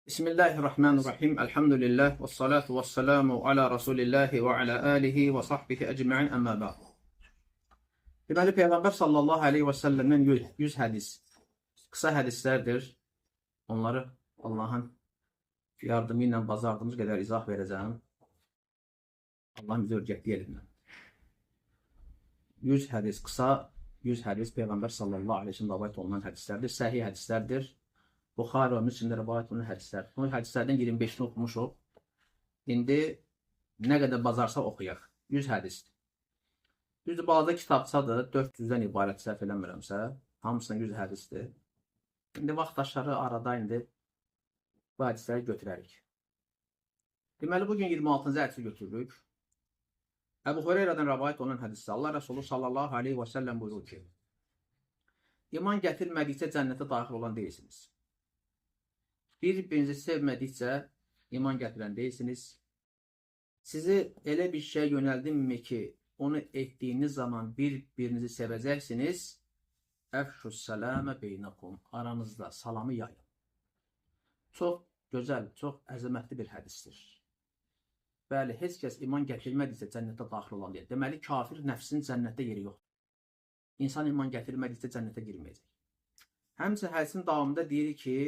Bismillahirrahmanirrahim. Elhamdülillah. Ve salatu ve selamu ala Resulillahi ve ala alihi ve sahbihi ecma'in amma ba'd. Deməli, Peyğəmbər sallallahu aleyhi və səlləmdən 100 hədis. Qısa hədislərdir. Onları Allahın yardımı ilə bazardığımız qədər izah verəcəm. Allah bizi örgətli elindən. 100 hədis qısa, 100 hədis Peyğəmbər sallallahu aleyhi və səlləm rivayet olunan hədislərdir. Səhih hədislərdir. Buxari və Müslimdə rivayet olunan hədislər. Bu hədislərdən 25'ini oxumuşuq. İndi nə qədər bacarsa oxuyaq. 100 hədisdir. Düzdür, balaca kitabçadır. 400'dən ibarət səhv eləmirəmsə. Hamısına 100 hədisdir. İndi vaxtaşları arada indi bu hədisləri götürərik. Deməli, bugün 26-cı hədisi götürürük. Əbu Hüreyrədən rivayet olunan hədisdə Allah Resulü sallallahu aleyhi və səlləm buyurur ki, İman gətirmədikcə cənnətə daxil olan deyilsiniz. Bir-birinizi sevmədikcə iman gətirən deyilsiniz. Sizi elə bir şey yönəldimmi ki, onu etdiyiniz zaman bir-birinizi sevəcəksiniz. Əfşus sələmə beynakum. Aranızda salamı yayın. Çox gözəl, çox əzəmətli bir hədisdir. Bəli, heç kəs iman gətirmədikcə cənnətə daxil olan deyil. Deməli, kafir nəfsinin cənnətdə yeri yoxdur. İnsan iman gətirmədikcə cənnətə girməyəcək. Həmçinin hədisin davamında deyir ki,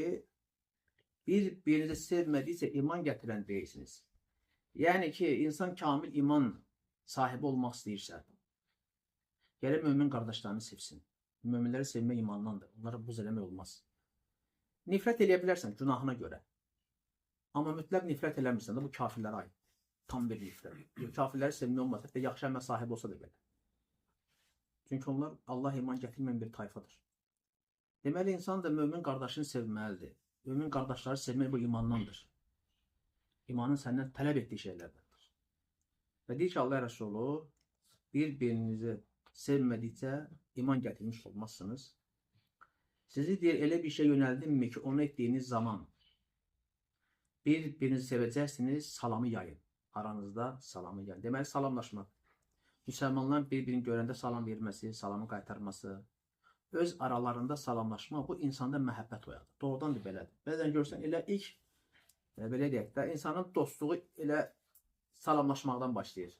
bir-birinizi sevmədikcə iman gətirən deyilsiniz. Yəni ki, insan kamil iman sahibi olmaq istəyirsə, gəlib mömin qardaşlarını sevsin. Möminləri sevmək imandandır. Onlara buz eləmək olmaz. Nifrət eləyə bilərsən günahına görə. Amma mütləq nifrət eləmirsən də bu kafirlərə aid. Tam bir nifrət. Kafirləri sevmək olmaz. Hətta yaxşı əməl sahibi olsa da belə. Çünki onlar Allah iman gətirməyən bir tayfadır. Deməli, insan da mömin qardaşını sevməlidir. Mömin qardaşları sevmək bu imandandır. İmanın səndən tələb etdiyi şeylərdir. Və deyir ki, Allah Resulü bir-birinizi sevmədikcə iman gətirmiş olmazsınız. Sizi deyir, elə bir şey yönəldimmi ki, onu etdiyiniz zaman bir-birinizi sevəcəksiniz, salamı yayın. Aranızda salamı yayın. Deməli, salamlaşmaq. Müsəlmanların bir-birini görəndə salam verməsi, salamı qaytarması, öz aralarında salamlaşma bu insanda məhəbbət oyadır. Doğrudan da belədir. Bəzən görsən elə ilk belə deyək də insanın dostluğu elə salamlaşmaqdan başlayır.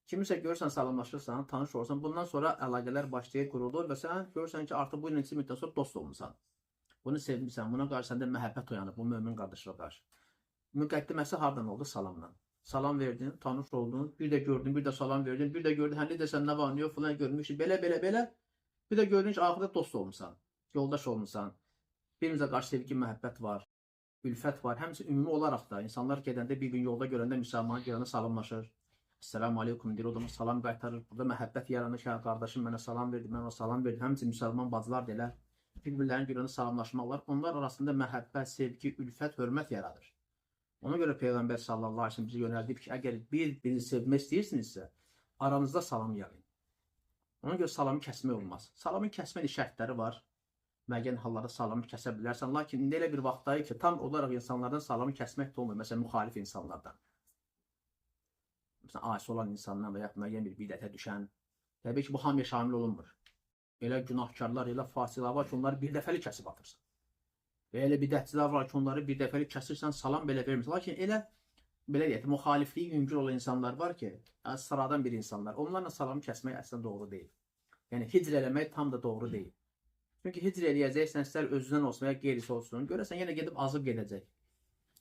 Kimisə görürsən salamlaşırsan, tanış olursan, bundan sonra əlaqələr başlayır, qurulur və sən görürsən ki, artıq bu neçə müddət sonra dost olmusan. Bunu sevmirsən, buna qarşı səndə məhəbbət oyanır bu mömin qardaşına qarşı. Müqəddiməsi hardan oldu? Salamdan. Salam verdin, tanış oldun, bir də gördün, bir də salam verdin, bir də gördün, hə desən nə var, nə yox, falan görmüş, belə. Bir də gördün ki, axırda dost olmuşsan, yoldaş olmuşsan, birinizə qarşı sevgi, məhəbbət var, ülfət var. Həmçinin ümumi olaraq da insanlar gedəndə bir-birini yolda görəndə müsəlmanın görəndə salamlaşır. Esselamu aleykum deyir, o da salam qaytarır. Burada məhəbbət yaranır ki, qardaşım mənə salam verdi, mən ona salam verdim. Həmçinin müsəlman bacılar da elə bir-birlərini görəndə salamlaşmalar. Onlar arasında məhəbbət, sevgi, ülfət, hörmət yaradır. Ona görə Peyğəmbər sallallahu aleyhi ve sellem bizi yönəldib ki, əgər bir-birinizi sevmək istəyirsinizsə, aranızda salam yayın. Ona görə salamı kəsmək olmaz. Salamın kəsməli şərtləri var. Müəyyən hallarda salamı kəsə bilərsən. Lakin indi elə bir vaxtdayıq ki, tam olaraq insanlardan salamı kəsmək də olmuyor. Məsələn, müxalif insanlardan. Məsələn, asi olan insandan və ya müəyyən bir bidətə düşən. Təbii ki, bu hamıya şamil olunmur. Elə günahkarlar, elə fasıqlar var ki, onları bir dəfəli kəsib atırsan. Və elə bidətçilər var ki, onları bir dəfəli kəsirsən, salam belə vermirsən. Lakin elə belə deyək, müxalifliyi yüngül olan insanlar var ki, sıradan bir insanlar. Onlarla salamı kəsmək əslində doğru deyil. Yəni hicr eləmək tam da doğru deyil. Çünki hicr eləyəcəksən, istər özündən olsun və ya qeyrisi olsun, görəsən yenə gedib azıb gedəcək.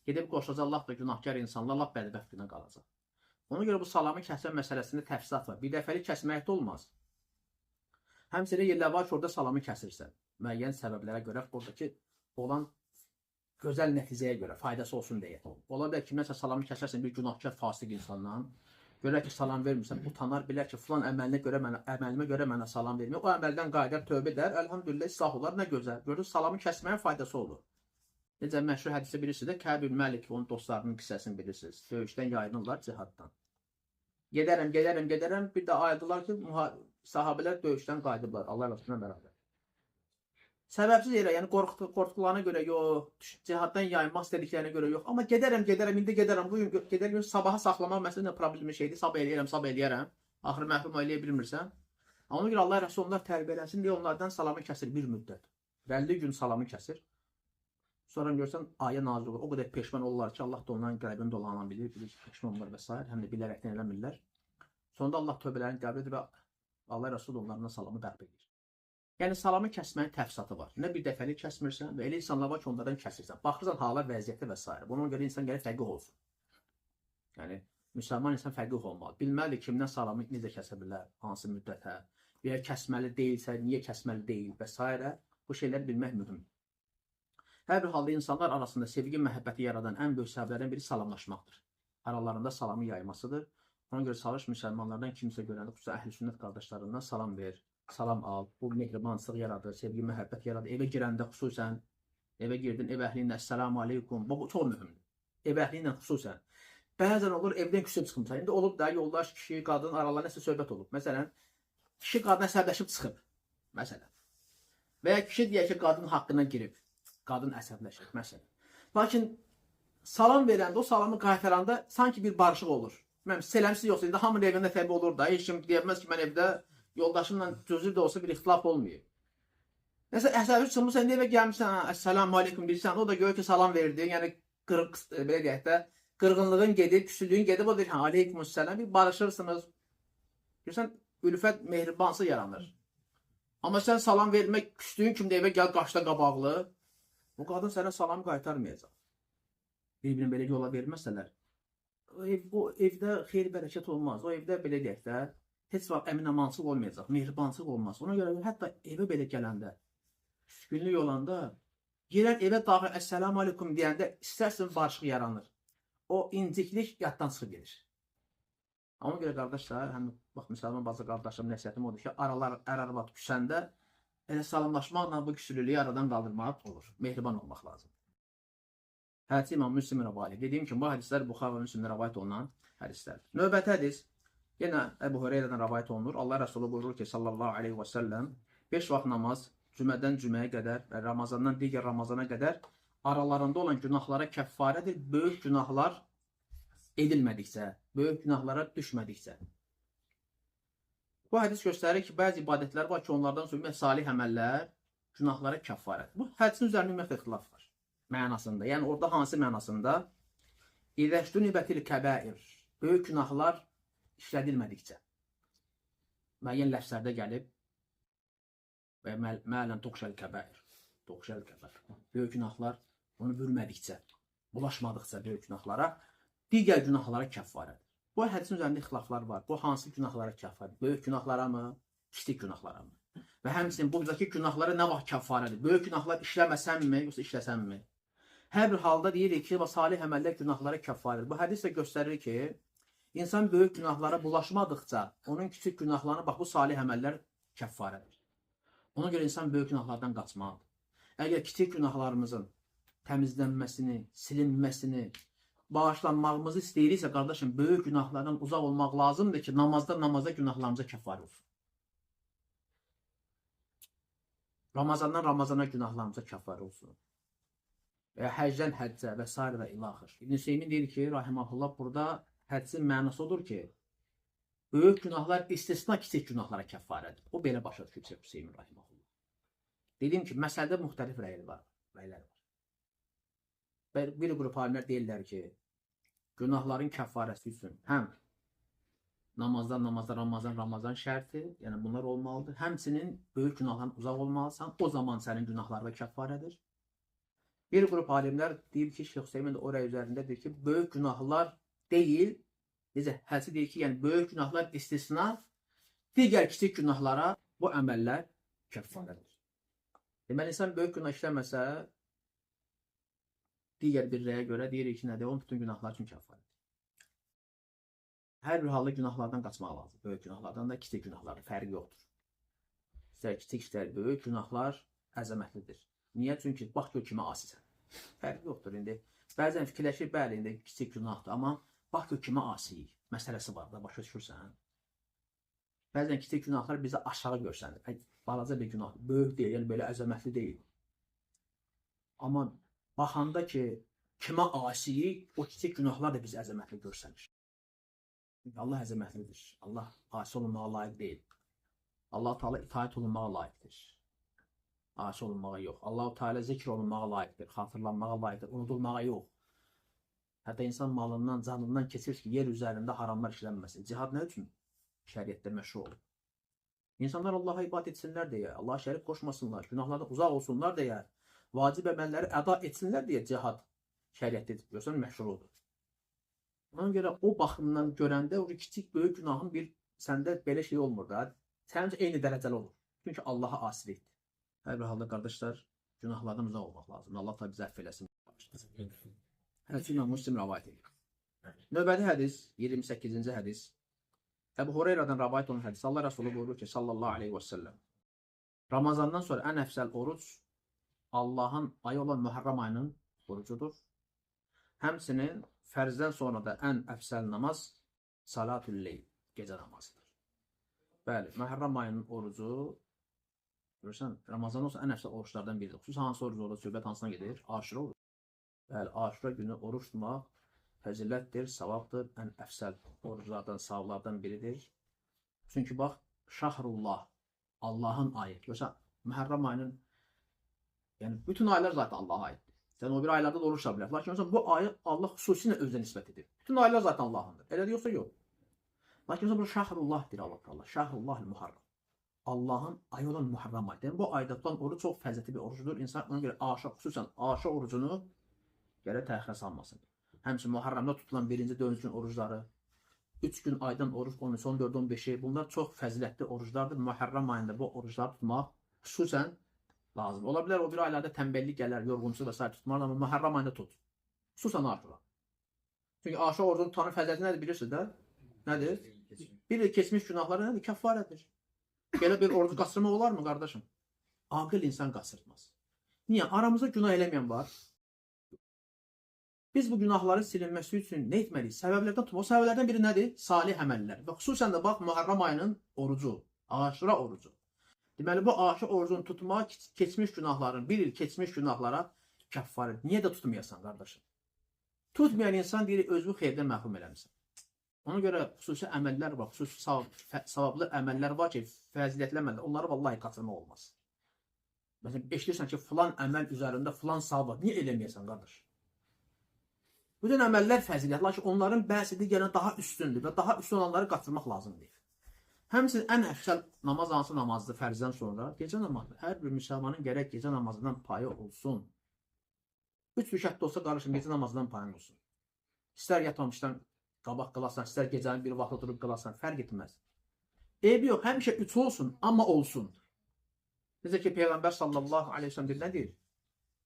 Gedib qoşacaq lap da günahkar insanlar, lap bədbəxt günə qalacaq. Ona görə bu salamı kəsmə məsələsində təfsilat var. Bir dəfəli kəsmək də olmaz. Həmçinin yerlər var ki, orada salamı kəsirsən. Müəyyən səbəblərə görə, oradakı olan gözəl nəticəyə görə, faydası olsun deyə. Ola bilər ki, məsələn, salamı kəsərsən bir günahkar, fasıq insandan. Görər ki, salam vermirsən, utanar, bilər ki, filan əməlimə görə mənə salam vermir. O əməldən qayıdar, tövbə edər, əlhamdülillah, islah olar, nə gözəl. Görür, salamı kəsməyin faydası olur. Necə məşhur hədisi bilirsiniz də, Kəb ibn Məlik onun dostlarının qissəsini bilirsiniz. Döyüşdən yayınırlar cihaddan. Gedərəm, bir də ayırdılar ki, sahabələr döyüşdən qayıdıblar, Allah rəsuluna bərabər. Səbəbsiz yerə, yəni qorxduqlarına görə yox, cihaddan yayınmaq istədiklərinə görə yox. Amma gedərəm, indi gedərəm, bugün gedərəm, sabaha saxlamaq məsələn problem şeydir. Sabah eləyərəm. Axırı məhrum eləyə bilmirsən. Ona görə Allah Rəsulü onlar tərbiyə eləsin deyə onlardan salamı kəsir bir müddət. 50 gün salamı kəsir. Sonra görürsən ayə nazil olur. O qədər peşman olurlar ki, Allah da onların qəlbini dolana bilir, peşman olurlar və s. Həm də bilərəkdən eləmirlər. Sonunda Allah tövbələrini qəbul edir və Allah Rəsul onlarına salamı bərpa edir. Yəni salamı kəsməyin təfsatı var. Nə bir dəfəlik kəsmirsən və elə insanlar var ki, onlardan kəsirsən. Baxırsan hala, vəziyyətə və s. Buna görə insan gəlir fəqih olsun. Yəni müsəlman insan fəqih olmalı. Bilməlidir kimdən salamı necə kəsə bilər, hansı müddətə, ya kəsməli deyilsə, niyə kəsməli deyil və s. Bu şeyləri bilmək mühümdür. Hər bir halda insanlar arasında sevgi, məhəbbəti yaradan ən böyük səbəblərdən biri salamlaşmaqdır. Aralarında salamı yaymasıdır. Ona görə çalış müsəlmanlardan kimsə görəndə, xüsusən əhl-i sünnət qardaşlarından salam ver, salam al. Bu mehribançılıq yaradır, sevgi, məhəbbət yaradır. Evə girəndə xüsusən, evə girdin, ev əhlinlə əssəlamu aleykum. Bu çox mühümdür. Ev əhlinlə xüsusən. Bəzən olur evdən küsüb çıxmısan. İndi olub da yoldaş, kişi, qadın aralarında nəsə söhbət olub. Məsələn, kişi qadına əsəbləşib çıxıb. Məsələn. Və ya kişi deyək ki, qadın haqqına girib. Qadın əsəbləşir, məsələn. Lakin salam verəndə, o salamı qaytaranda sanki bir barışıq olur. Mən selamsız yoxsa, indi hamının evində təbii olur da. Heç kim deyəməz ki, mən evdə yoldaşımla cüzü də olsa bir ixtilaf olmuyor. Nəsə əsəbi çıxmırsan, indi evə gəlmişsən, əssəlamu aleykum bilirsən, o da görür ki, salam verdi. Yəni, belə deyək də, qırğınlığın gedir, küsülüyün gedir, o deyir, aleykumussalam, bir barışırsınız. Görürsən, ülfət, mehribansı yaranır. Amma sən salam vermək, küsdüyün kimdə evə gəl, qaşda qabaqlı, bu qadın sənə salam qaytarmayacaq. Bir-birini belə yola verməsələr, o evdə xeyir bərəkət olmaz. O evdə belə deyək də, heç vaxt əmin-amansıq olmayacaq, mehribansıq olmaz. Ona görə hətta evə belə gələndə, günlük olanda, girən evə daxil əssəlamu aleykum deyəndə istərsin barışıq yaranır. O inciklik yaddan çıxıb gedir. Ona görə qardaşlar, həm bax müsəlman bazı qardaşlarım nəsiyyətim odur ki, ər-arvad küsəndə elə salamlaşmaqla bu küsülülüyü aradan qaldırmaq olur. Mehriban olmaq lazım. Hədisi İmam Müslim rəvayət. Dediyim kimi, bu hədislər Buxari və Müslimdə rəvayət olunan hədislərdir. Növbəti hədis, yenə Əbu Hüreyrədən rəvayət olunur. Allah Rəsulü buyurur ki, sallallahu aleyhi və səlləm, 5 vaxt namaz, cümədən cüməyə qədər və Ramazandan digər Ramazana qədər aralarında olan günahlara kəffarədir, böyük günahlar edilmədikcə, böyük günahlara düşmədikcə. Bu hədis göstərir ki, bəzi ibadətlər var ki, onlardan sonra salih əməllər günahlara kəffarədir. Bu hədisin üzərində ümumiyyətlə ixtilaf var. Mənasında. Yəni orada hansı mənasında? İzəşdünibətil kəbəir. Böyük günahlar işlədilmədikcə. Müəyyən ləfslərdə gəlib və mələn toxşəl kəbəir. Toxşəl kəbəir. Böyük günahlar onu bürmədikcə, bulaşmadıqca böyük günahlara, digər günahlara kəffarədir. Bu hədisin üzərində ixtilaflar var. Bu hansı günahlara kəffarədir? Böyük günahlara mı? Kiçik günahlara mı? Və həmçinin buradakı günahlara nə vaxt kəffarədir? Böyük günahlar işləməsənmi, yoxsa işləsənmi? Hər bir halda deyirik ki, salih əməllər günahlara kəffarədir. Bu hədis də göstərir ki, insan böyük günahlara bulaşmadıqca, onun kiçik günahlarına bax, bu salih əməllər kəffarədir. Ona görə insan böyük günahlardan qaçmalıdır. Əgər kiçik günahlarımızın təmizlənməsini, silinməsini, bağışlanmağımızı istəyiriksə, qardaşım, böyük günahlardan uzaq olmaq lazımdır ki, namazda günahlarımıza kəffarə olsun. Ramazandan Ramazana günahlarımıza kəffarə olsun. Və həcdən həccə və s. və ilaxır. İbn-i Hüseymin deyir ki, rahiməhullah, burada həccin mənası odur ki, böyük günahlar istisna kiçik günahlara kəffarədir. O belə başa düşür Hüseymin rahiməhullah. Dediyim ki, məsələdə müxtəlif rəylər var. Bir qrup alimlər deyirlər ki, günahların kəffarəsi üçün həm namazdan Ramazan şərti, yəni bunlar olmalıdır. Həmçinin böyük günahdan uzaq olmalısan, o zaman sənin günahları da kəffarədir. Bir qrup alimlər deyir ki, Şeyx Hüseymin də oraya üzərindədir ki, böyük günahlar deyil, necə hədisi deyir ki, yəni böyük günahlar istisna, digər kiçik günahlara bu əməllər kəffarədir. Deməli, insan böyük günah işləməsə, digər bir rəyə görə deyirik ki, nədir? Onun bütün günahlar üçün kəffarədir. Hər bir halda günahlardan qaçmaq lazım. Böyük günahlardan da kiçik günahlar, fərqi yoxdur. İstər kiçik, istər böyük günahlar əzəmətlidir. Niyə? Çünki bax gör kimə asisən. Fərqi yoxdur indi. Bəzən fikirləşir, bəli, indi kiçik günahdır, amma bax gör kimə asiyik. Məsələsi var da, başa düşürsən. Bəzən kiçik günahlar bizə aşağı görsənir. Balaca bir günah, böyük deyil, yəni belə əzəmətli deyil. Amma baxanda ki, kimə asiyik, o kiçik günahlar da bizə əzəmətli görsənir. Allah əzəmətlidir. Allah asi olunmağa layiq deyil. Allah Teala itaat olunmağa layiqdir. Asi olunmağa yox. Allah-u Teala zikr olunmağa layiqdir, xatırlanmağa layiqdir, unudulmağa yox. Hətta insan malından, canından keçir ki, yer üzərində haramlar işlənməsin. Cihad nə üçün? Şəriətdə məşru olur. İnsanlar Allah'a ibadət etsinlər deyə, Allah'a şərik qoşmasınlar, günahlardan uzaq olsunlar deyə, vacib əməlləri əda etsinlər deyə cihad şəriətdə görsən məşrudur. Ona görə o baxımdan görəndə o kiçik böyük günahın bir səndə belə şey olmur da. Sənin eyni dərəcəli olur. Çünki Allah'a asilikdir. Hər bir halda qardaşlar, günahlardan uzaq olmaq lazımdır. Allah da bizə əfv eləsin. Həmçinin Müslim rivayet edir. Növbəti hədis, 28-ci hədis. Əbu Hureyradan rivayet olunan hədis. Allah Resulü buyurur ki, sallallahu aleyhi və səlləm. Ramazandan sonra ən əfsəl oruc Allahın ayı olan Muharram ayının orucudur. Həmçinin fərzdən sonra da ən əfsəl namaz salatül leyl, gecə namazıdır. Bəli, Muharram ayının orucu görürsən, Ramazandan sonra ən əfsəl oruçlardan biridir. Xüsusən hansı oruc olur, söhbət hansına gedir? Aşura orucu. Bəli, Aşura günü oruç tutmaq fəzilətdir, savabdır, ən əfsəl oruclardan, savablardan biridir. Çünki bax, Şahrullah, Allahın ayı. Görürsən, Muharram ayının, yəni bütün aylar zaten Allah'a aiddir. Sən o bir aylarda da oruç tuta bilər. Lakin bu ayı Allah xüsusilə özünə nisbət edir. Bütün aylar zaten Allah'ındır. Elə yoxsa yox. Lakin bu Şahrullah deyir Allah. Şahrullahil Muharram. Allah'ın ayı olan Muharram ayı. Yəni bu ayda tutan oruç çox fəzilətli bir orucudur. İnsan ona görə xüsusən Aşura orucunu gərək təxirə salmasın. Həmçinin Muharramda tutulan birinci, dördüncü gün orucları, 3 gün aydan oruç 13, 14, 15'i bunlar çox fəzilətli oruclardır. Muharram ayında bu orucları tutmaq xüsusən lazım. Ola bilər o bir aylarda tənbəllik gələr, yorğunluq və s. tutmaz, amma Muharram ayında tut. Xüsusən Aşura. Çünki Aşura orucunun tutanın fəziləti nədir bilirsiniz də? Nədir? Bir il keçmiş günahları nədir? Kəffarədir. Belə bir orucu qaçırmaq olar mı qardaşım? Aqil insan qaçırtmaz. Niyə? Aramızda günah eləməyən var. Biz bu günahların silinməsi üçün nə etməliyik? Səbəblərdən tutmaq. O səbəblərdən biri nədir? Salih əməllər. Və xüsusən də bax, Muharram ayının orucu, Aşura orucu. Deməli, bu Aşura orucunu tutmaq keçmiş günahların, bir il keçmiş günahlara kəffarədir. Niyə də tutmayasan, qardaşım? Tutmayan insan deyir, özünü xeyirdən məhrum eləmişsən. Ona görə xüsusi əməllər var, xüsusi savablı əməllər var ki, fəzilətli əməllər. Onları vallahi qaçırmaq olmaz. Məsələn, eşidirsən ki, filan əməl üzərində filan savab var. Niyə eləməyəsən, qardaş? Bütün əməllər fəzilət, lakin onların bəzi digərinə daha üstündür və daha üstün olanları qaçırmaq lazımdır. Həmçinin ən əfsəl namaz hansı namazdır fərzdən sonra? Gecə namazıdır. Hər bir müsəlmanın gərək gecə namazından payı olsun. 3 rükətdə olsa qarışın, gecə namazından payın olsun. İstər yatmamışdan qabaq qılasan, istər gecənin bir vaxt oturub qılasan, fərq etməz. Eybi yox, həmişə 3 olsun, amma olsun. Necə ki, Peyğəmbər sallallahu aleyhi ve sellem deyir, nə deyir?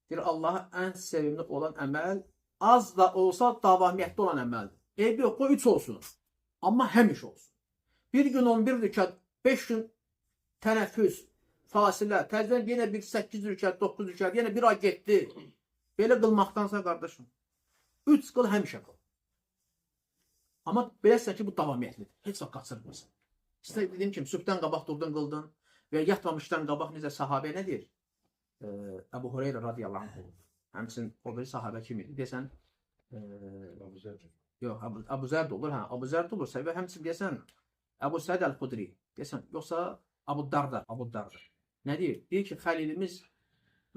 Deyir, Allaha ən sevimli olan əməl az da olsa davamiyyətli olan əməldir. Eybi yox, o 3 olsun. Amma həmişə olsun. Bir gün 11 rükət, 5 gün tənəffüs, fasilə, təzdən yenə bir 8 rükət, 9 rükət, yenə bir ay getdi. Belə qılmaqdansa, qardaşım, 3 qıl həmişə qıl. Amma beləsən ki, bu davamiyyətlidir. Heç vaxt qaçırmırsan. İşte dediyim kimi, sübhdən qabaq durdun, qıldın və yatmamışdan qabaq necə sahabə nə deyir? Əbu Hureyra radiyallahu anh. Həmçinin o bir sahabə kim idi? Desən, yox, Əbu Zərd olur, hə, Əbu Zərd olursa və həmçinin desən, Əbu Səid Əl-Xudri, desən, yoxsa Əbu Darda, nə deyir? Deyir ki, xəlilimiz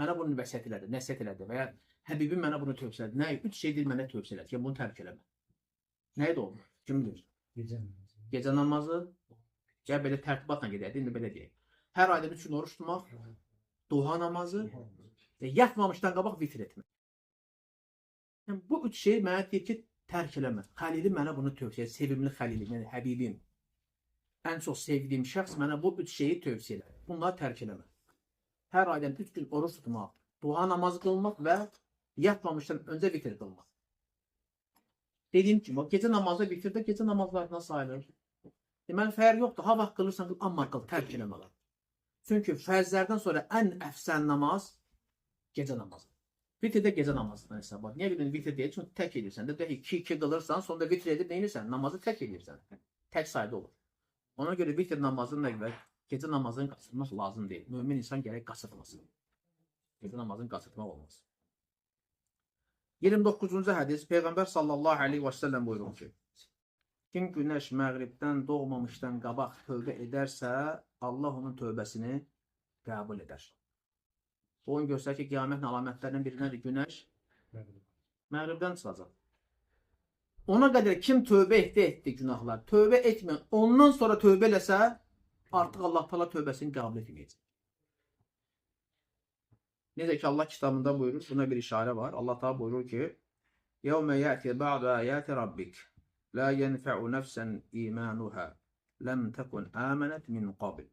mənə bunu nəsiyyət elədi və ya Həbibim mənə bunu tövsiyə elədi. Nə? 3 şeydir mənə tövsiyə elədi ki, bunu tərk eləmə. Nə idi o? Kim bilir? Gecə namazı, gəl belə tərtibatla gedək, indi belə deyək. Hər ayda 3 gün oruç tutmaq, duha namazı və yatmamışdan qabaq vitr etmək. Yəni, bu 3 şey mənə deyir ki, tərk eləmə. Xəlilim mənə bunu tövsiyə elədi, sevimli xəlilim, yəni Həbibim. Ən çox sevdiyim şəxs mənə bu 3 şeyi tövsiyə elədi. Bunları tərk eləmə. Hər aydan 3 gün oruç tutmaq, duha namazı qılmaq və yatmamışdan öncə vitr qılmaq. Dediyim kimi, gecə namazı vitrdə gecə namazlarına sayılır. Deməli, fərq yoxdur. Ha vaxt qılırsan qıl, amma qıl, tərk eləmələr. Çünki fərzlərdən sonra ən əfsən namaz gecə namazı. Vitrdə gecə namazından hesab var. Niyə bilin vitr deyil? Çünki tək edirsən. De 2-2 qılırsan, sonra vitr edib neyirsən? Namazı tək edirsən. Tək sayda olur. Ona görə vitr namazının və gecə namazını qaçırmaq lazım deyil. Mümin insan gərək qaçırmasın. Gecə namazını qaçırmaq olmaz. 29-cu hədis Peyğəmbər sallallahu aleyhi və səlləm buyurur ki, kim günəş məğribdən doğmamışdan qabaq tövbə edərsə, Allah onun tövbəsini qəbul edər. O gün göstərir ki, qiyamətin əlamətlərindən birindən günəş məğribdən çıxacaq. Ona qədər kim tövbə etdi günahlar, tövbə etməyən, ondan sonra tövbə eləsə, artıq Allah Teala tövbəsini qəbul etməyəcək. Necə ki Allah kitabında buyurur, buna bir işarə var. Allah Teala buyurur ki: "Yevme ya'ti ba'du ayati rabbik la yenfe'u nefsen imanuha lem tekun amenet min qabl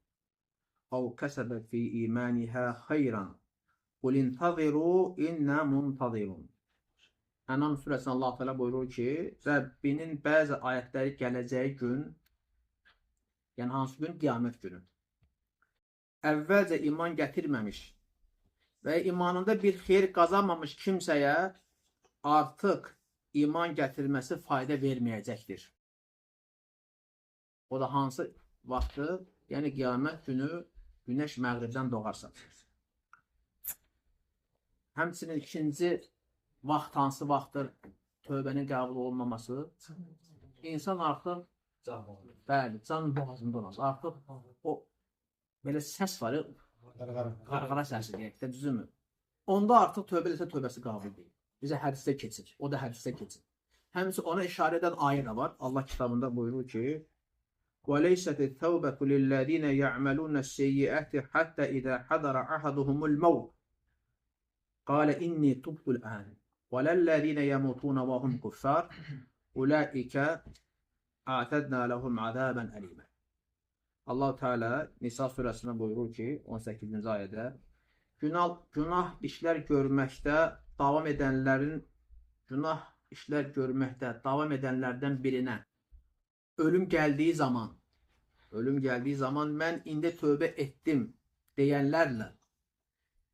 ev kesebet fi imaniha hayran kul intaziru inna muntazirun." Ənam surəsində Allah Teala buyurur ki, Rəbbinin bəzi ayətləri gələcəyi gün, yəni hansı gün? Qiyamət günü. Əvvəlcə iman gətirməmiş və imanında bir xeyir qazanmamış kimsəyə artıq iman gətirməsi fayda verməyəcəkdir. O da hansı vaxtı? Yəni qiyamət günü günəş məğribdən doğarsa. Həmçinin ikinci vaxt hansı vaxtdır tövbənin qəbul olmaması? İnsan artıq can boğazında olmaz. Artıq o belə səs var, qarqara səsi deyək də, düzümü? Onda artıq tövbə etsə tövbəsi qəbul deyil. Bizə hədisdə keçir. O da hədisdə keçir. Həmçinin ona işarə edən ayə də var. Allah kitabında buyurur ki: وَلَيْسَتِ التَّوْبَةُ لِلَّذِينَ يَعْمَلُونَ السَّيِّئَاتِ حَتَّى إِذَا حَضَرَ أَحَدُهُمُ الْمَوْتُ قَالَ إِنِّي تُبْتُ الْآنَ وَلَلَّذِينَ يَمُوتُونَ وَهُمْ كُفَّارٌ أُولَٰئِكَ أَعْتَدْنَا لَهُمْ عَذَابًا أَلِيمًا. Allah Teala Nisa surəsində buyurur ki, 18-ci ayədə, günah işlər görməkdə davam edənlərdən birinə ölüm gəldiyi zaman mən indi tövbə etdim deyənlərlə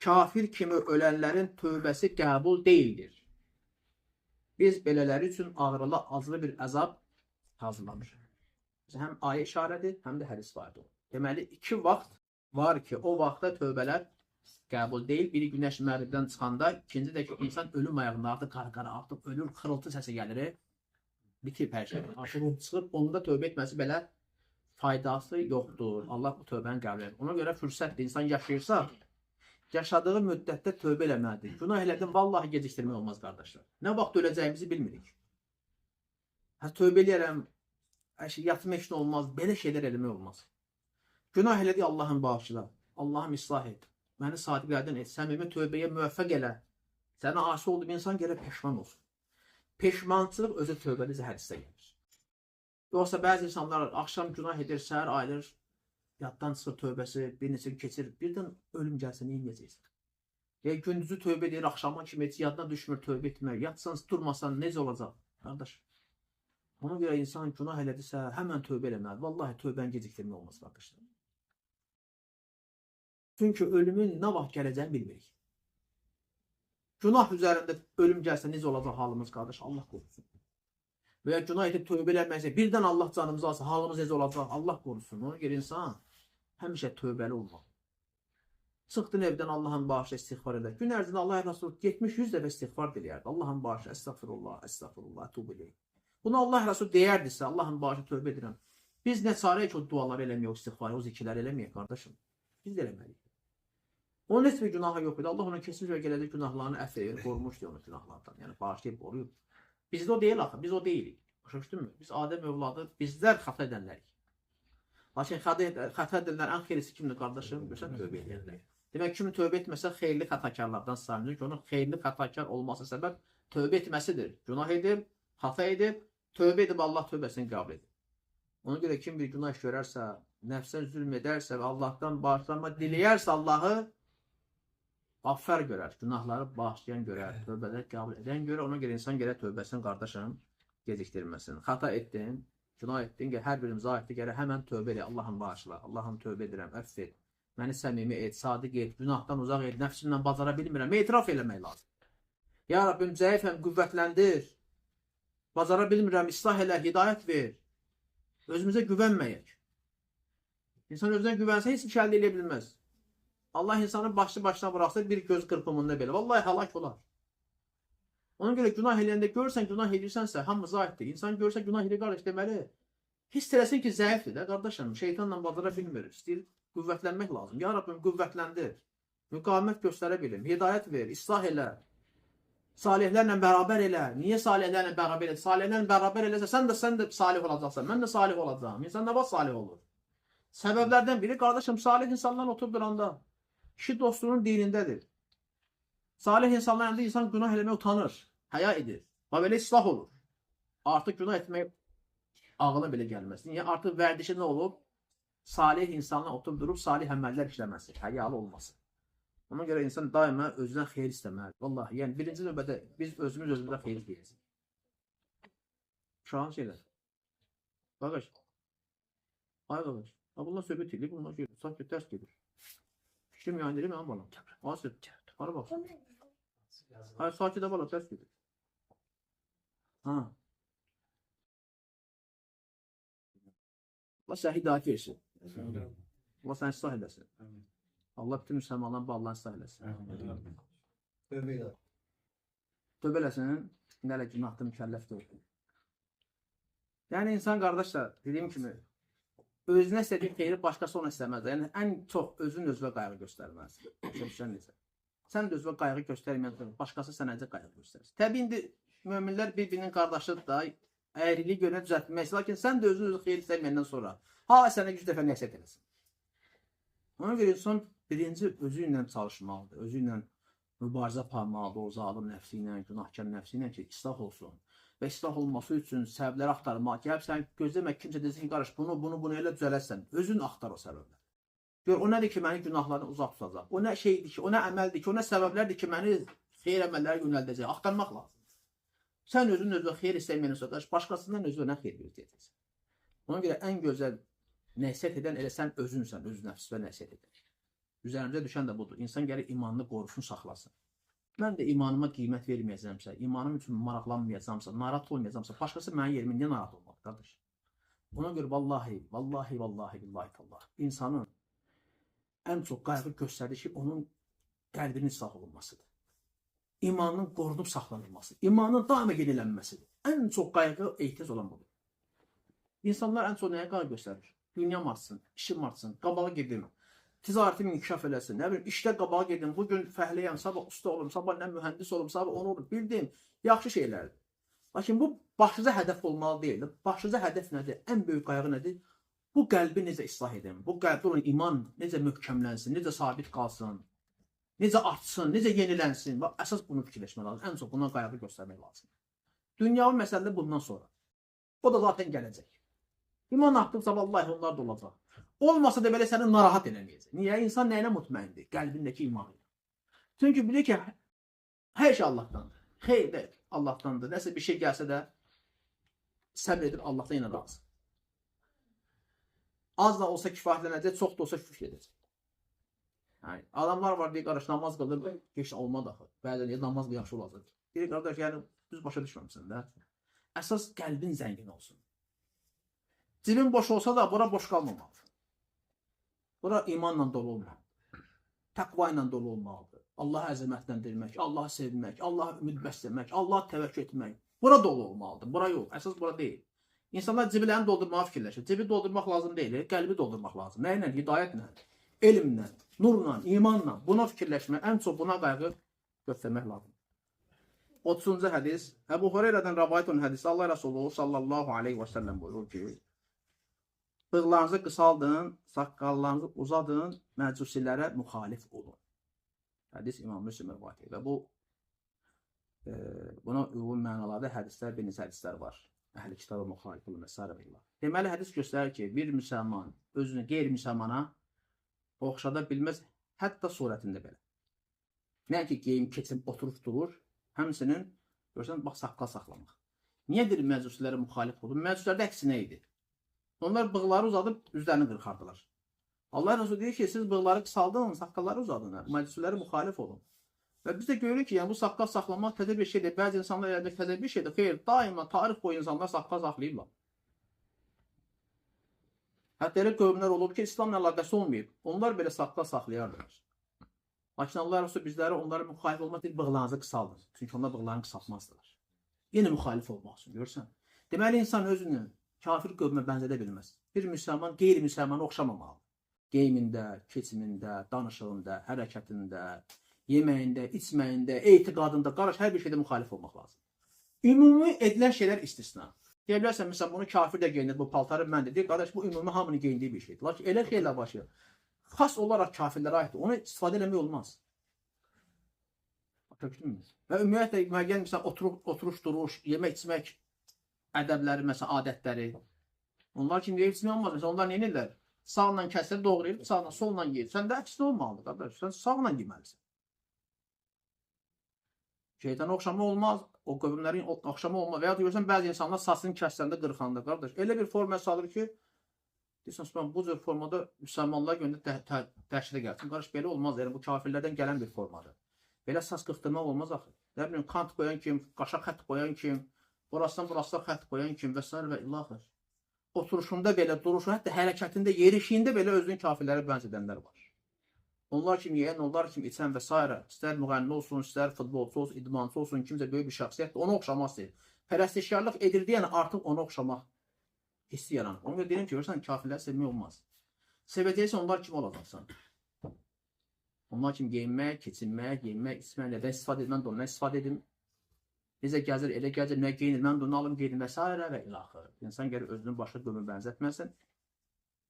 kafir kimi ölənlərin tövbəsi qəbul deyildir. Biz belələri üçün ağrılı, acılı bir əzab hazırlamışıq. Həm ayə işarədir, həm də hədis vardır. Deməli, iki vaxt var ki, o vaxtda tövbələr qəbul deyil. Biri günəş məğribdən çıxanda, ikinci də ki, insan ölüm ayağında artıq qarqara, artıq ölür, xırıltı səsi gəlir. Bitib hər şey. Artıq çıxır, onda tövbə etməsi belə faydası yoxdur. Allah bu tövbəni qəbul edir. Ona görə fürsətdir. İnsan yaşayırsa, yaşadığı müddətdə tövbə eləməlidir. Günah elədim, vallahi gecikdirmək olmaz, qardaşlar. Nə vaxt öləcəyimizi bilmirik. Tövbə eləyərəm, yatmaq üçün olmaz, belə şeylər eləmək olmaz. Günah elədi, Allahın bağışla, Allahım islah et, məni sadiqlərdən et, səmimi tövbəyə müvəffəq elə, sənə aşıq olduğum insan gərək peşman olsun. Peşmançılıq özü tövbəli hədisdə gəlir. Yoxsa bəzi insanlar axşam günah edir, səhər ayılır, yaddan çıxır tövbəsi, bir neçə gün keçir, birdən ölüm gəlsə nə edəcəksən? Gündüzü tövbə edir, axşama kimi yadına düşmür tövbə etmək, yatsan, durmasan necə olacaq? Qardaş, ona görə insan günah elədirsə, həmən tövbə eləməlidir. Vallahi tövbəni gecikdirmək olmaz, qardaşlar. Çünki ölümün nə vaxt gələcəyini bilmirik. Günah üzərində ölüm gəlsə necə olacaq halımız, qardaş? Allah qorusun. Və ya günah edib tövbə eləməksə, birdən Allah canımızı alsa, halımız necə olacaq? Allah qorusun. Ona görə insan həmişə tövbəli olmalı. Çıxdın evdən, Allahın bağışla, istiğfar edər. Gün ərzində Allah Rəsulü 70-100 dəfə istiğfar diləyərdi. Allahın bağışla, əstəğfirullah, əstəğfirullah, tövbə eləyək. Bunu Allah Rəsulü deyərdisə, Allahın bağışla, tövbə edirəm. Biz nə çarə ki, o duaları eləməyək, o istiğfarı, o zikirləri eləməyək, qardaşım. Biz də eləməliyik. Onun heç bir günahı yox idi. Allah ona keçmiş və gələcək günahlarını əfv edir, qorumuşdur onu günahlardan. Yəni bağışlayıb qoruyub. Bizdə o deyil axı, biz o deyilik. Başa düşdünmü? Biz Adəm övladı, bizlər xəta edənlərik. Lakin xəta edənlər ən xeyrisi kimdir, qardaşım? Görsən tövbə edənlər. Demək, kim tövbə etməsə xeyirli xətakarlardan sayılır ki, onun xeyirli xətakar olması səbəb tövbə etməsidir. Günah edib, xəta edib, tövbə edib Allah tövbəsini qəbul edir. Ona görə kim bir günah görərsə, nəfsə zülm edərsə və Allahdan bağışlanma diləyərsə Allahı affar görər, günahları bağışlayan görər, tövbələri qəbul edən görər. Ona görə insan gərək tövbəsini, qardaşım, gecikdirməsin. Xəta etdin, günah etdin, hər birimiz aiddir, gərək həmən tövbə elə, Allahım bağışla, Allahım tövbə edirəm, əfv et, məni səmimi et, sadiq et, günahdan uzaq et, nəfsimlə bacara bilmirəm, etiraf eləmək lazım. Ya Rabbim, zəifəm, qüvvətləndir, bacara bilmirəm, islah elə, hidayət ver, özümüzə güvənməyək. İnsan özünə güvənsə, heç bir şey əldə eləyə bilməz. Allah insanı başına bıraxsa bir göz qırpımında belə. Vallahi halak olar. Ona görə günah eləyəndə görsən, günah edirsənsə, hamımıza aiddir. İnsan görsə günah edir, qardaş, deməli, hiss eləsin ki, zəifdir də, qardaşım, şeytanla bacara bilmir. İstəyir, qüvvətlənmək lazım. Ya Rabbim, qüvvətləndir. Müqavimət göstərə bilim. Hidayət ver, islah elə. Salihlərlə bərabər elə. Niyə salihlərlə bərabər elə? Salihlərlə bərabər eləsə sən də salih olacaqsan. Mən də salih olacağam. İnsan nə vaxt salih olur? Səbəblərdən biri qardaşım salih insanlarla oturub duranda kişi dostluğunun dinindədir. Salih insanlar yanında insan günah eləməyə utanır, həya edir. Və belə islah olur. Artıq günah etmək ağına belə gəlməz. Niyə? Artıq vərdişi nə olub? Salih insanla oturub durub salih əməllər işləməsi, həyalı olması. Ona görə insan daima özündən xeyir istəməlidir. Vallahi, yəni birinci növbədə biz özümüzə xeyir deyəcəyik. Uşağın şeylər. Qardaş. Ay qardaş. Bunlar söhbət edir, bunlar gedir. Sanki tərs gedir. Fikrim yayındırır mənim balam. Asır. Hara baxsın. Hayır, sakidə bala tərs gedir. Ha. Allah sənə hidayət versin. Allah səni ıslah edəsin. Allah bütün müsəlmanların bağlarını ıslah eləsin. Tövbə eləsin, nələ günahdır, mükəlləfdir. Yəni, insan qardaşlar, dediyim kimi, özünə istədiyi xeyri başqası ona istəməz. Yəni, ən çox özün özünə qayğı göstərməz. Sən də özünə qayğı göstərməyən, başqası sənə necə qayğı göstərir. Təbii, indi möminlər bir-birinin qardaşıdır da, əyriliyi görünə düzəltmək, lakin sən də özün xeyri istəməyəndən sonra, sənə 100 dəfə nəsiyyət eləsin. Ona görə insan birinci özü ilə çalışmalıdır, özü ilə mübarizə aparmalıdır, o zalim nəfsi ilə, günahkar nəfsi ilə ki, islah olsun. Və islah olması üçün səbəbləri axtarmaq, gəlib sən gözləmək, kimsə desin ki, qarış, bunu elə düzələsən, özün axtar o səbəbləri. Gör, o nədir ki, məni günahlardan uzaq tutacaq, o nə şeydir ki, o nə əməldir ki, o nə səbəblərdir ki, məni xeyr əməllərə yönəldəcək, axtarmaq lazım. Sən özün özünə xeyr istəməyən sonra, başqasından özünə xeyr gözləyəcəksən. Ona görə ən gözəl nəsiyyət edən elə sən özünsən, öz nəfsivə nəsiyyət edən. Üzərimizə düşən də budur. İnsan gəlir imanını qorusunu saxlasın. Mən də imanıma qiymət verməyəcəmsə, imanım üçün maraqlanmayacamsa, narahat olmayacamsa, başqası mənim yerimi niyə narahat olmalı, qardaş? Ona görə vallahi, billahi tallah, insanın ən çox qayğı göstərdiyi ki, onun qəlbinin islah olunmasıdır. İmanının qorunub saxlanılması, imanın daima yenilənməsidir. Ən çox qayğı ehtiyac olan budur. İnsanlar ən çox nəyə qayğı göstərir? Dünyam artsın, işim artsın, qabağa gedim, ticarətim inkişaf eləsin, nə bilim, işdə qabağa gedim, bugün fəhləyəm, sabah usta olum, sabah nə mühəndis olum, sabah onu olum, bildim, yaxşı şeylərdir. Lakin bu başlıca hədəf olmalı deyil. Başlıca hədəf nədir? Ən böyük qayğı nədir? Bu qəlbi necə islah edim? Bu qəlbdə olan iman necə möhkəmlənsin, necə sabit qalsın, necə artsın, necə yenilənsin? Əsas bunu fikirləşmək lazım, ən çox buna qayğı göstərmək lazım. Dünyavi məsələ bundan sonra. O da zaten gələcək. İman artdıqca vallahi onlar da olacaq. Olmasa da belə səni narahat eləməyəcək. Niyə? İnsan nəyinə mutmaindir? Qəlbindəki imanıyla. Çünki bilir ki, hər şey Allahdandır. Xeyr də Allahdandır. Nəsə bir şey gəlsə də səbr edir, Allahdan yenə razı. Az da olsa kifayətlənəcək, çox da olsa şükür edəcək. Yəni, adamlar var, deyir, qardaş, namaz qılır, heç olmadı axı. Bəzən namaz yaxşı olacaq. Deyir, qardaş, yəni, düz başa düşməmsən də. Əsas qəlbin zəngin olsun. Cibin boş olsa da bura boş qalmamalıdır. Bura imanla dolu olmalıdır. Təqva ilə dolu olmalıdır. Allahı əzəmətləndirmək, Allahı sevmək, Allahı ümid bəsləmək, Allahı təvəkkül etmək. Bura dolu olmalıdır. Bura yox. Əsas bura deyil. İnsanlar cibilərini doldurmağa fikirləşir. Cibi doldurmaq lazım deyil, qəlbi doldurmaq lazım. Nə ilə? Hidayətlə, elmlə, nurla, imanla. Buna fikirləşmək, ən çox buna qayğı göstərmək lazım. 30-cu hədis. Əbu Hüreyrədən rəvayət olan hədis. Allah Rəsulü sallallahu aleyhi və səlləm buyurur ki, bığlarınızı qısaldın, saqqallarınızı uzadın, məcusilərə müxalif olun. Hədis İmam Müslim rəvayət edir. Buna uyğun mənalarda hədislər, bir neçə hədislər var. Əhl-i kitaba müxalif olun və s. Deməli, hədis göstərir ki, bir müsəlman özünü qeyri-müsəlmana oxşada bilməz, hətta surətində belə. Nə ki, geyim keçib, oturub durur, həmsinin, görürsən, bax, saqqal saxlamaq. Niyə məcusilərə müxalif olun? Məcusilərdə əksinə idi. Onlar bığları uzadıb üzlərini qırxardılar. Allah Resulü deyir ki, siz bığları qısaldın, saqqalları uzadın, məcusilərə müxalif olun. Və biz də görürük ki, yəni, bu saqqal saxlamaq təzə bir şeydir. Bəzi insanlar eləcək təzə bir şeydir. Xeyr, daima tarix boyu insanlar saqqal saxlayırlar. Hətta elə qövmlər olub ki, İslamla əlaqəsi olmayıb. Onlar belə saqqal saxlayardılar. Lakin Allah Resulü bizlərə onlara müxalif olmaq deyil, bığlarınızı qısaldın. Çünki onlar bığlarını qısaltmazdılar. Yenə müxalif olmaq üçün, görürsən. Deməli, insan özünü kafir qövmə bənzədə bilməz. Bir müsəlman qeyri-müsəlmana oxşamamalı. Geyimində, keçimində, danışığında, hərəkətində, yeməyində, içməyində, etiqadında, qarşı hər bir şeydə müxalif olmaq lazım. Ümumi edilən şeylər istisna. Deyə bilərsən, məsələn, bunu kafir də geyinir, bu paltarı mən də deyir, qardaş, bu ümumi hamının geyindiyi bir şeydir. Lakin elə şeylər var ki, xas olaraq kafirlərə aiddir, onu istifadə eləmək olmaz. Və ümumiyyətlə, müəyyən, məsələn, oturuş, duruş, yemək, içmək ədəbləri, məsələn, adətləri, onlar kimi yemək içmək olmaz. Məsələn, onlar nə edirlər? Sağla kəsir, doğrayır, sağla, solla yeyir. Sən də əksinə olmalıdır, qardaş, sən sağla yeməlisən. Şeytan oxşama olmaz, o qövmlərin oxşama olmaz. Və ya görürsən, bəzi insanlar saçını kəsəndə qırxanda, qardaş, elə bir formaya salır ki, deyirsən, bu cür formada müsəlmanlar göndə dəhşətə gəlsin. Qardaş, belə olmaz, yəni bu kafirlərdən gələn bir formadır. Belə saç qırxdırmaq olmaz axı. Nə bilim, kant qoyan kim, qaşa xət qoyan kim, burasından xət qoyan kim və s. və ilaxır. Oturuşunda belə, duruşunda, hətta hərəkətində, yerişiyində belə özünün kafirlərə bənzədənlər var. Onlar kimi yeyən, onlar kimi içən və s. İstər müğənni olsun, istər futbolçu olsun, idmançı olsun, kimsə böyük bir şəxsiyyətdir, ona oxşamaq istəyir. Pərəstişkarlıq edirdi, yəni artıq ona oxşamaq hissi yaranır. Ona görə deyirəm ki, görürsən, kafirləri sevmək olmaz. Sevəcəksən, onlar kimi olacaqsan. Onlar kimi geyinmək, keçinmək, yemək, içmək, nədən istifadə edim, mən də ondan istifadə edim. Necə gəzir, elə gəzir, nə geyinir, mən də onu alım, geyinir və s. və ilaxır. İnsan gəlir özünü başqa qövmə bənzətməsin.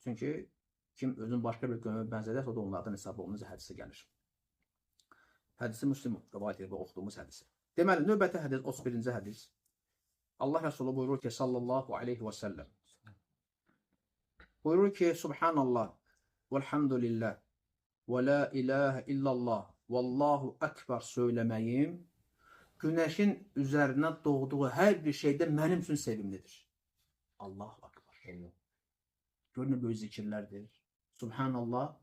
Çünki kim özünü başqa bir qövmə bənzədərsə, o da onlardan hesab olunca hədisə gəlir. Hədisi Müslim rivayət edir, oxuduğumuz hədisi. Deməli, növbəti hədis, 31-ci hədis. Allah Resulü buyurur ki, sallallahu aleyhi və səlləm. Buyurur ki, Subhanallah, velhamdülillah, və la ilahə illallah, vallahu əkbar söyləməyim, günəşin üzərinə doğduğu hər bir şeydə mənim üçün sevimlidir. Allahu akbar. Görünür, böyük zikirlərdir. Subhanallah,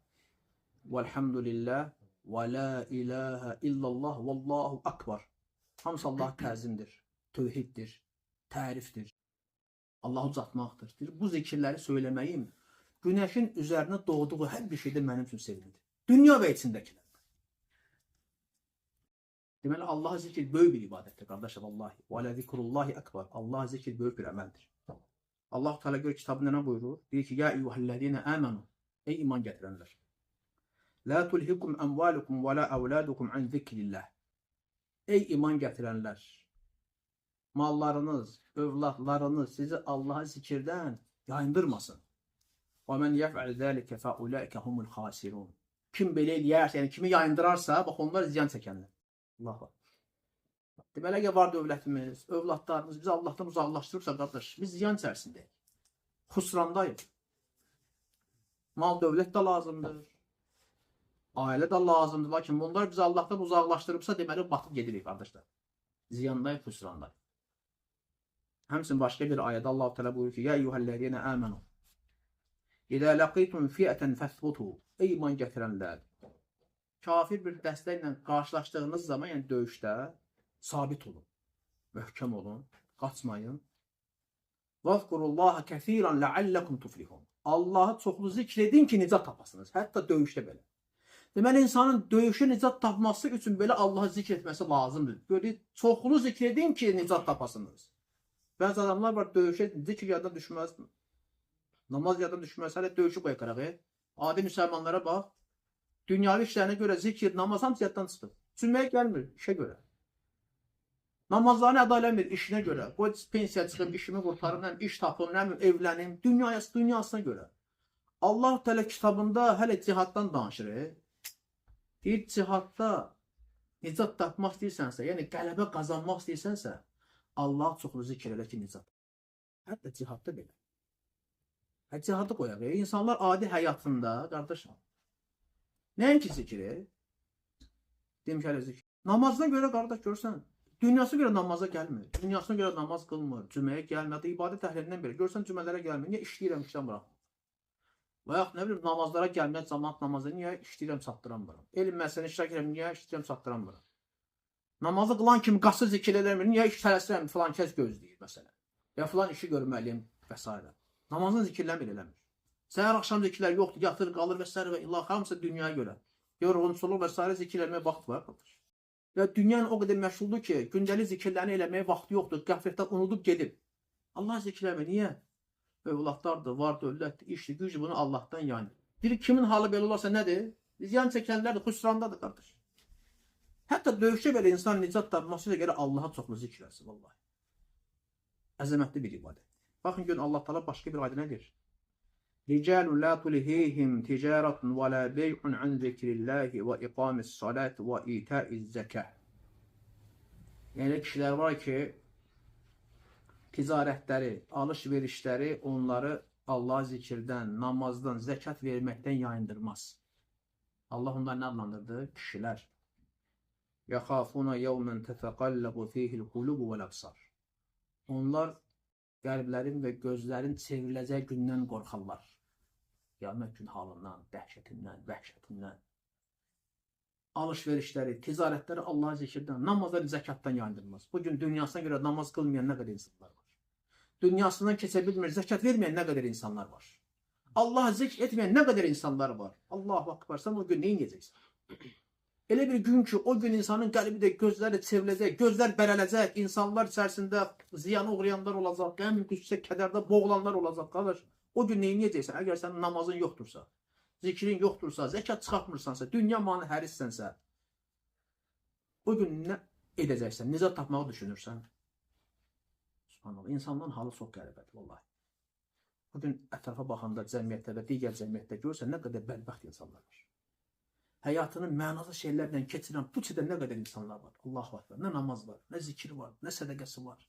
velhamdülillah, və la ilahə illallah, vallahu akbar. Hamısı Allah təzimdir, tövhiddir, tərifdir, Allahı uzatmaqdır. Bu zikirləri söyləməyim, günəşin üzərinə doğduğu hər bir şeydə mənim üçün sevimlidir. Dünya və içindəkilər. Deməli, Allah'a zikir böyük bir ibadətdir, qardaşlar, vallahi. Və lə zikrullahi akbar. Allah'a zikir böyük bir əməldir. Allah Teala gör kitabında nə buyurur? Deyir ki, ya eyyuhəllədinə əmənu. Ey iman gətirənlər. La tulhikum əmvalukum və la əvladukum an zikrillah. Ey iman gətirənlər. Mallarınız, övladlarınız sizi Allah'a zikirdən yayındırmasın. Və mən yəf'əl zəlikə fəuləikə humul xasirun. Kim belə eləyərsə, yəni kimi yayındırarsa, bax onlar ziyan çəkənlər. Allah var. Deməli, əgər var dövlətimiz, övladlarımız bizi Allahdan uzaqlaşdırırsa, qardaş, biz ziyan içərisindəyik. Xusrandayıq. Mal dövlət də lazımdır. Ailə də lazımdır. Lakin bunlar bizi Allahdan uzaqlaşdırıbsa, deməli, batıb gedirik, qardaşlar. Ziyandayıq, xusrandayıq. Həmçinin başqa bir ayədə Allah-u Teala buyurur ki, ya eyyuhəllədiyənə əmənu. İdə ləqitun fiətən fəthbutu. Ey iman gətirənlər. Kafir bir dəstəklə qarşılaşdığınız zaman, yəni döyüşdə sabit olun, möhkəm olun, qaçmayın. Vəzkurullaha kəsiran ləalləkum tuflihun. Allahı çoxlu zikr edin ki, nicat tapasınız, hətta döyüşdə belə. Deməli, insanın döyüşə nicat tapması üçün belə Allahı zikr etməsi lazımdır. Böyle çoxlu zikr edin ki, nicat tapasınız. Bəzi adamlar var, döyüşə zikr yaddan düşməz, namaz yaddan düşməz, hələ döyüşü qoyaqaraq. Adi müsəlmanlara bax, dünyavi işlərinə görə zikir, namaz hamısı yaddan çıxır. Sünməyə gəlmir, işə görə. Namazlarını əda eləmir, işinə görə. Bu pensiya çıxıb, işimi qurtarım, iş tapım, evlənim, dünyasına görə. Allah Teala kitabında hələ cihaddan danışır. Deyir, cihadda nicat tapmaq istəyirsənsə, yəni qələbə qazanmaq istəyirsənsə, Allah çoxlu zikr elə ki, nicat. Hətta cihadda belə. Cihadı qoyaq. İnsanlar adi həyatında, qardaşım, nəinki zikri? Demiş hələ zikri. Namazına görə, qardaş, görsən, dünyasına görə namaza gəlmir. Dünyasına görə namaz qılmır, cüməyə gəlmir. İbadət əhlindən beri. Görsən, cümələrə gəlmir. Niyə işləyirəm, işləm bıraxmır? Və yaxud, nə bilim, namazlara gəlmək, cəmaat namazı, niyə işləyirəm, çatdıramıram? Elm məsələni iştirak edirəm, niyə işləyirəm, çatdıramıram? Namazı qılan kimi qasır zikir eləmir, niyə iş tələsirəm, filan kəs gözləyir, məsələn. Ya filan işi görməliyim və s. Namazın zikirləmir, eləmir. Səhər axşam zikirlər yoxdur, yatır, qalır və s. və illah, hamısı dünyaya görə. Yorğunçuluq və s. zikir eləməyə vaxt var. Və dünyanın o qədər məşğuldur ki, gündəlik zikirlərini eləməyə vaxtı yoxdur, qəflətdən unudub gedib. Allah zikirləmir, niyə? Övladlardır, var dövlətdir, işdir, gücdür, bunu Allahdan yayındır. Bir kimin halı belə olarsa nədir? Ziyan çəkənlər də xüsrandadır qardaş. Hətta döyüşdə belə insan nicat tapması ilə görə Allaha çoxlu zikr etsin vallahi. Əzəmətli bir ibadət. Baxın görün Allah Taala başqa bir ayədə nə deyir? Ricalun la tulhihim ticaretun və la bey'un an zikrillahi və iqamis salat və itaiz zekah. Yəni kişilər var ki, ticarətləri, alış-verişləri onları Allah zikirdən, namazdan, zəkat verməkdən yayındırmaz. Allah onları nə adlandırdı? Kişilər. Yaxafuna yawman tetaqallabu fihi'l qulubu vel absar. Onlar qəlblərin və gözlərin çevriləcəyi gündən qorxarlar. Qiyamət gün halından, dəhşətindən, vəhşətindən. Alış-verişləri, ticarətləri Allah zikirdən, namazları zəkatdan yayındırmaz. Bugün dünyasına görə namaz qılmayan nə qədər insanlar var. Dünyasından keçə bilmir, zəkat verməyən nə qədər insanlar var. Allah zikr etməyən nə qədər insanlar var. Allahu akbar, sən o gün nə edəcəksən? Elə bir gün ki, o gün insanın qəlbi də gözləri çevriləcək, gözlər bərələcək, insanlar içərisində ziyana uğrayanlar olacaq, qəm, qüssə, kədərdə boğulanlar olacaq, qardaş. O gün nə edəcəksən? Əgər sənin namazın yoxdursa, zikrin yoxdursa, zəkat çıxartmırsansa, dünya malı hərissənsə, o gün nə edəcəksən? Nicat tapmağı düşünürsən? Subhanallah, insanların halı çox qəribədir, vallahi. Bugün ətrafa baxanda cəmiyyətdə və digər cəmiyyətdə görürsən, nə qədər bədbəxt insanlar var. Həyatının mənasız şeylərlə keçirən bu çidə nə qədər insanlar var. Allahu akbar. Nə namaz var, nə zikir var, nə sədaqəsi var.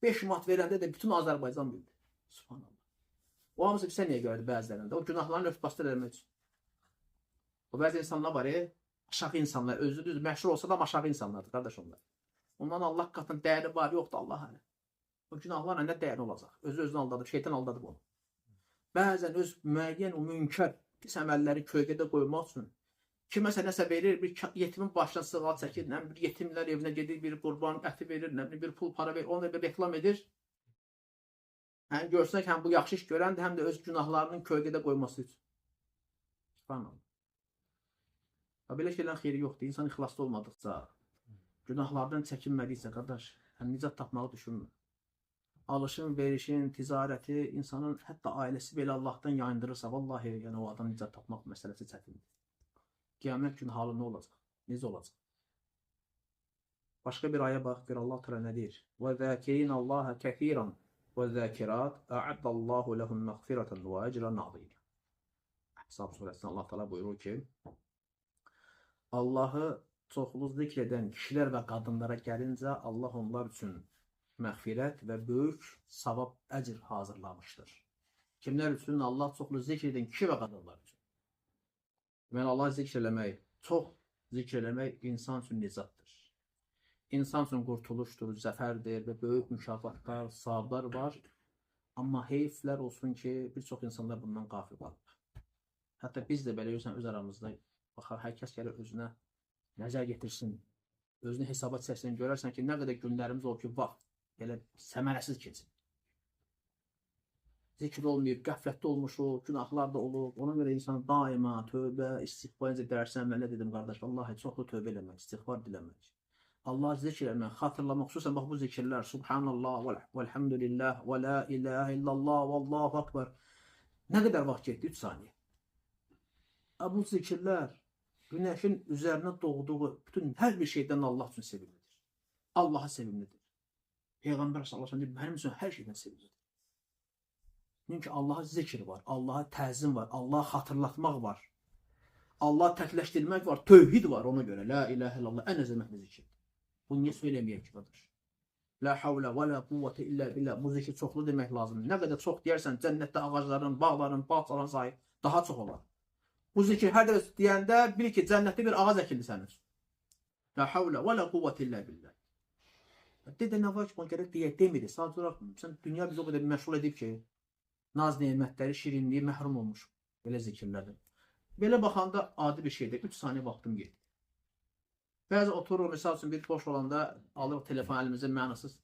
5 manat verəndə də bütün Azərbaycan bildi. Subhanallah. O hamısı bizə niyə görədir bəzilərində? O günahlarını örtbasdır eləmək üçün. O bəzi insanlar var, aşağı insanlar, özü düz məşhur olsa da aşağı insanlardır, qardaş onlar. Onların Allah qatında dəyəri var, yoxdur Allah hələ. O günahlarla nə dəyəri olacaq? Özü-özünü aldadıb, şeytan aldadıb onu. Bəzən öz müəyyən o münkər pis əməlləri kölgədə qoymaq üçün kiməsə nəsə verir, bir yetimin başına sığal çəkir, nə bir yetimlər evinə gedir, bir qurban əti verir, nə bir pul para verir, onu bir reklam edir. Həm görsək, həm bu yaxşı iş görən də, həm də öz günahlarının kölgədə qoyması üçün. Subhanallah. Belə şeylərin xeyri yoxdur. İnsan ixlaslı olmadıqca, günahlardan çəkinmədikcə, qardaş, nicat tapmağı düşünmür. Alışın, verişin, ticarəti, insanın hətta ailəsi belə Allahdan yayındırırsa, vallahi, yəni o adam nicat tapmaq məsələsi çətindir. Qiyamət gün halı nə olacaq? Necə olacaq? Başqa bir aya bax, gör Allah Teala nə deyir? وَذَاكِرِينَ اللّٰهَ كَثِيرًا وَالذَّاكِرَاتِ أَعَدَّ اللّٰهُ لَهُمْ مَغْفِرَةً وَأَجْرًا عَظِيمًا. Əhzab surəsində Allah Teala buyurur ki, Allahı çoxlu zikr edən kişilər və qadınlara gəlincə, Allah onlar üçün məğfirət və böyük savab, əcr hazırlamışdır. Kimlər üçün? Allah çoxlu zikr edən kişi və qadınlar üçün. Deməli, Allah zikr eləmək, çox zikr eləmək insan üçün nicatdır. İnsan üçün qurtuluşdur, zəfərdir və böyük mükafatlar, savablar var. Amma heyflər olsun ki, bir çox insanlar bundan qafil qalır. Hətta biz də belə görürsən, öz aramızda baxar, hər kəs gəlir özünə nəzər getirsin, özünü hesaba çəksin, görərsən ki, nə qədər günlərimiz olub ki, vaxt belə səmərəsiz keçin. Zikr olmayıb, qəflətdə olmuşuq, günahlar da olub. Ona görə insan daima tövbə, istiğfar edərsən, mən nə dedim qardaş, vallahi çoxlu tövbə eləmək, istiğfar diləmək. Allah zikr eləmək, xatırlamaq, xüsusən bax bu zikirlər, Subhanallah, velhamdülillah, və la ilahe illallah, və Allahu akbar. Nə qədər vaxt getdi? 3 saniyə. Bu zikirlər günəşin üzərinə doğduğu bütün hər bir şeydən Allah üçün sevimlidir. Allaha sevimlidir. Peyğəmbər sallallahu əleyhi və səlləm mənim üçün hər şeydən sevimlidir. Çünki Allaha zikr var, Allaha təzim var, Allaha xatırlatmaq var. Allaha təkləşdirmək var, tövhid var ona görə. La ilahe illallah ən əzəmətli zikir. Bunu niyə söyləyəməyək ki, qardaş? La havlə və la quvvətə illə billah. Bu zikir çoxlu demək lazımdır. Nə qədər çox deyərsən, cənnətdə ağacların, bağların, bağçaların sayı daha çox olar. Bu zikir hər dəfə deyəndə bil ki, cənnətdə bir ağac əkildi sənin üçün. La havlə və la quvvətə illə billah. Dedə nə var ki, bana gərək deyək, demirik. Sadəcə olaraq, dünya bizi o qədər məşğul edib ki, naz nemətləri, şirinliyi məhrum olmuş. Belə zikirlərdir. Belə baxanda adi bir şeydir. 3 saniyə vaxtım getdi. Bəzi oturur, misal üçün bir boş olanda alırıq telefon əlimizə mənasız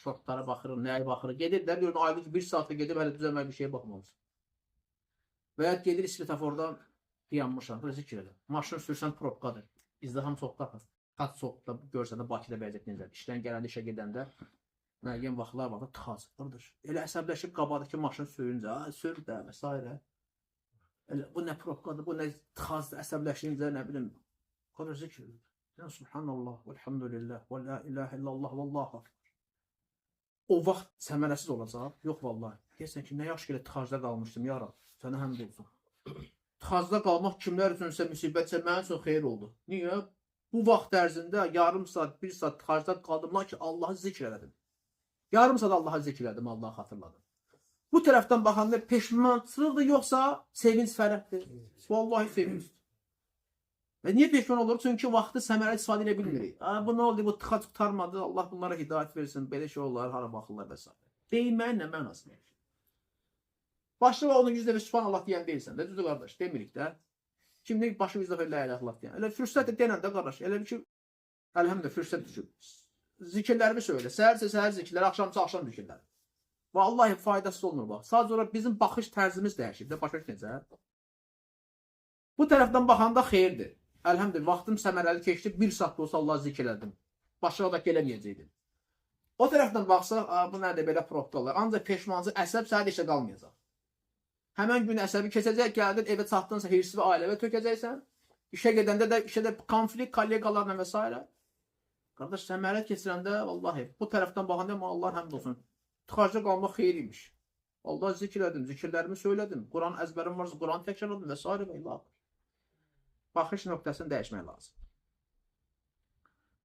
şortlara baxırıq, nəyə baxırıq. Gedir də bir ayda 1 saatda gedib hələ düzəlmək bir şeye baxmamız. Və ya gedir svetoforda dayanmışam, burada zikr edir. Maşın sürsən probkadır. İzdiham çoxdadır. Xat çoxda görsən də Bakıda vəziyyət necədir. İşdən gələndə, işə gedəndə müəyyən vaxtlar var da tıxacıqdır. Elə əsəbləşib qabadakı maşın sürüncə, sür də və s. Bu nə propkadır, bu nə tıxazdır, əsəbləşincə, nə bilim, o kadar zikr edir. Ya subhanallah, velhamdülillah, və la ilahe illallah, vallahu akbar. O vaxt səmərəsiz olacaq. Yox vallahi. Deyirsən ki, nə yaxşı ki, tıxacda qalmışdım ya Rab. Sənə həmd olsun. Tıxacda qalmaq kimlər üçünsə müsibətsə mənim üçün xeyir oldu. Niyə? Bu vaxt ərzində yarım saat, bir saat tıxacda qaldım, lakin Allahı zikr elədim. Yarım saat Allahı zikr elədim, Allahı xatırladım. Bu tərəfdən baxanda peşmançılıqdır, yoxsa sevinç fərəhdir? Vallahi sevinçdir. Və niyə peşman olur? Çünki vaxtı səmərəli istifadə edə bilmirik. Bu nə oldu? Bu tıxac qurtarmadı. Allah bunlara hidayət versin. Belə şey olar, hara baxırlar və s. Deyilməyin nə mənası? Başlı və onun 100 dəfə Subhanallah deyən deyilsən də, düzdür qardaş, demirik də. Kimdə başı 100 dəfə la ilahe illallah deyən. Elə fürsət denən də qardaş, elə bir ki, əlhəmdə fürsət düşüb. Zikirlərimi söylə. Səhərsə səhər zikirləri, axşamsa axşam zikirləri. Vallahi faydasız olmur bax. Sadəcə olaraq bizim baxış tərzimiz dəyişir də, başa necə? Bu tərəfdən baxanda xeyirdir. Əlhəmdülillah, vaxtım səmərəli keçdi, bir saat da olsa Allah zikr elədim. Başqa da eləməyəcəkdim. O tərəfdən baxsaq, bu nədir, belə probka olar. Ancaq peşmancı əsəb səhər işə qalmayacaq. Həmən gün əsəbi keçəcək, gəldin, evə çatdınsa hirsi və ailəvə tökəcəksən. İşə gedəndə də işə də konflikt, kollegalarla və s. Qardaş, səmərət keçirəndə, vallahi, bu tərəfdən baxanda Allah həmd olsun. Tıxacda qalmaq xeyriymiş. Allah zikr edim, zikirlərimi söylədim. Quran əzbərim varsa, Quran təkrarladım və s. Baxış nöqtəsini dəyişmək lazım.